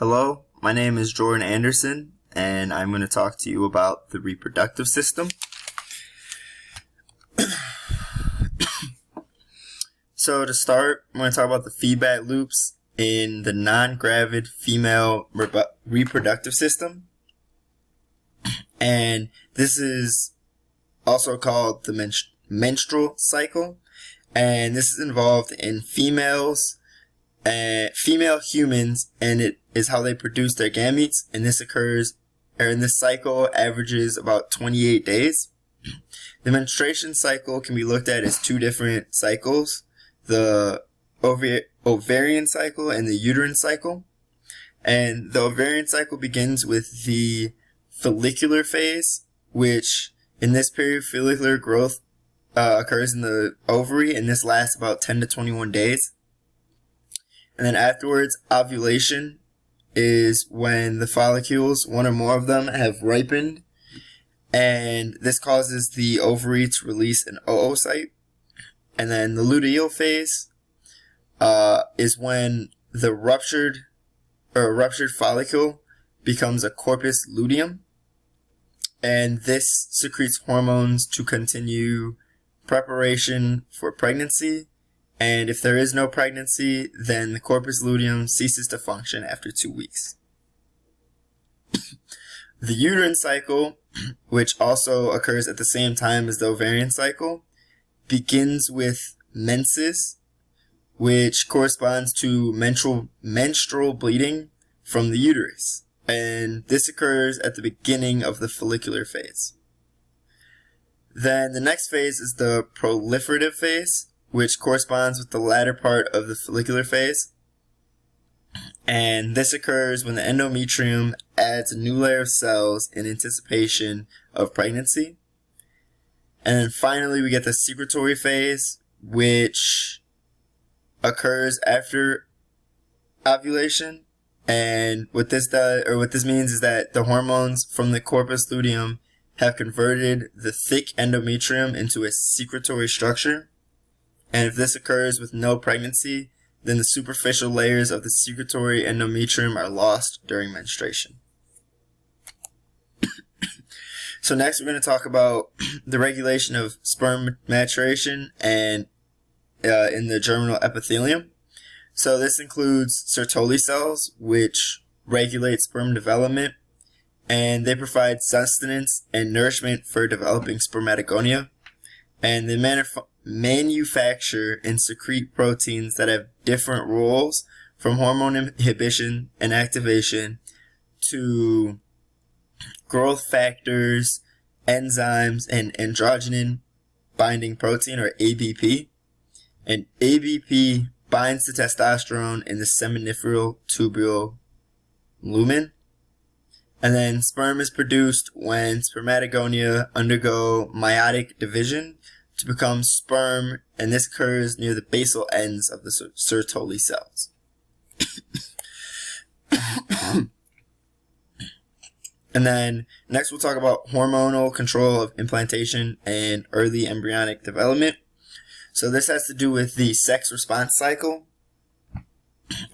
Hello, my name is Jordan Anderson, and I'm going to talk to you about the reproductive system. So to start, I'm going to talk about the feedback loops in the non-gravid female reproductive system. And this is also called the menstrual cycle. And this is involved in female humans, and it is how they produce their gametes. And this this cycle averages about 28 days. The menstruation cycle can be looked at as two different cycles: the ovarian cycle and the uterine cycle. And the ovarian cycle begins with the follicular phase, which in this period follicular growth occurs in the ovary, and this lasts about 10 to 21 days. And then afterwards, ovulation is when the follicles, one or more of them, have ripened, and this causes the ovary to release an oocyte. And then the luteal phase is when the ruptured follicle becomes a corpus luteum, and this secretes hormones to continue preparation for pregnancy. And if there is no pregnancy, then the corpus luteum ceases to function after 2 weeks. The uterine cycle, which also occurs at the same time as the ovarian cycle, begins with menses, which corresponds to menstrual bleeding from the uterus. And this occurs at the beginning of the follicular phase. Then the next phase is the proliferative phase, which corresponds with the latter part of the follicular phase. And this occurs when the endometrium adds a new layer of cells in anticipation of pregnancy. And then finally we get the secretory phase, which occurs after ovulation. And what this means is that the hormones from the corpus luteum have converted the thick endometrium into a secretory structure. And if this occurs with no pregnancy, then the superficial layers of the secretory endometrium are lost during menstruation. So next we're going to talk about the regulation of sperm maturation and in the germinal epithelium. So this includes Sertoli cells, which regulate sperm development, and they provide sustenance and nourishment for developing spermatogonia. And they manufacture and secrete proteins that have different roles, from hormone inhibition and activation to growth factors, enzymes, and androgen binding protein, or ABP. And ABP binds to testosterone in the seminiferal tubule lumen. And then sperm is produced when spermatogonia undergo meiotic division to become sperm, and this occurs near the basal ends of the Sertoli cells. And then next we'll talk about hormonal control of implantation and early embryonic development. So this has to do with the sex response cycle,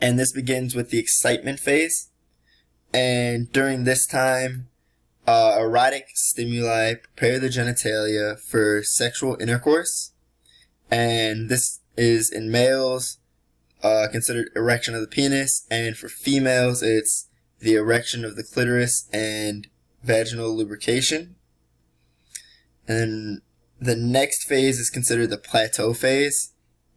and this begins with the excitement phase. And during this time, erotic stimuli prepare the genitalia for sexual intercourse, and this is in males considered erection of the penis, and for females it's the erection of the clitoris and vaginal lubrication. And the next phase is considered the plateau phase,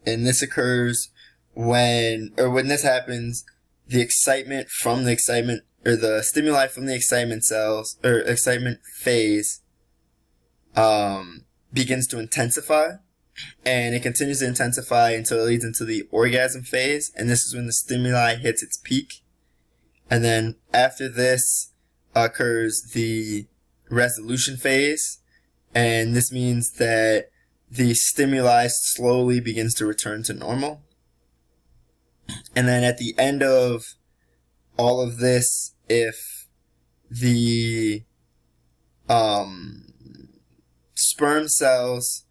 and this occurs when this happens, the excitement from the excitement, or the stimuli from the excitement cells, or excitement phase, begins to intensify, and it continues to intensify until it leads into the orgasm phase, and this is when the stimuli hits its peak. And then after this occurs the resolution phase, and this means that the stimuli slowly begins to return to normal. And then at the end of all of this, if the sperm cells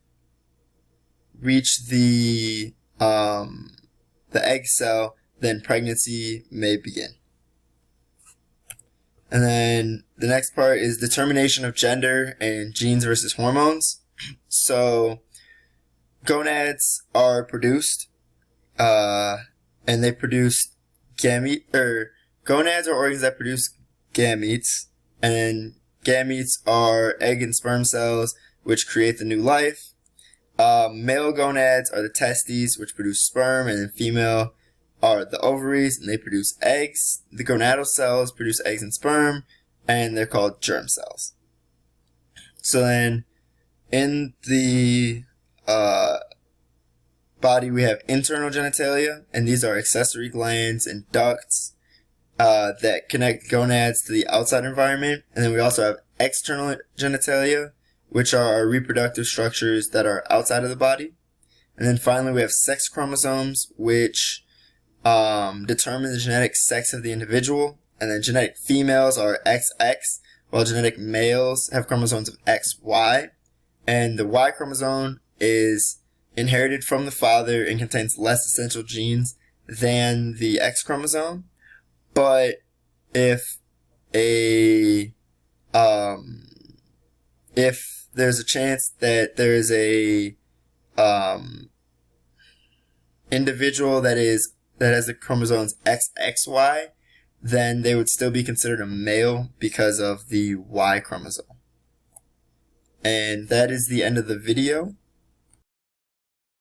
reach the egg cell, then pregnancy may begin. And then the next part is determination of gender and genes versus hormones. So gonads are produced, and they produce gonads are organs that produce gametes, and gametes are egg and sperm cells which create the new life. Male gonads are the testes, which produce sperm, and then female are the ovaries, and they produce eggs. The gonadal cells produce eggs and sperm, and they're called germ cells. So then, in the body, we have internal genitalia, and these are accessory glands and ducts that connect gonads to the outside environment. And then we also have external genitalia, which are our reproductive structures that are outside of the body. And then finally, we have sex chromosomes, which determine the genetic sex of the individual. And then genetic females are XX, while genetic males have chromosomes of XY. And the Y chromosome is inherited from the father and contains less essential genes than the X chromosome. But if there's a chance that there is a individual that has the chromosomes XXY, then they would still be considered a male because of the Y chromosome. And that is the end of the video.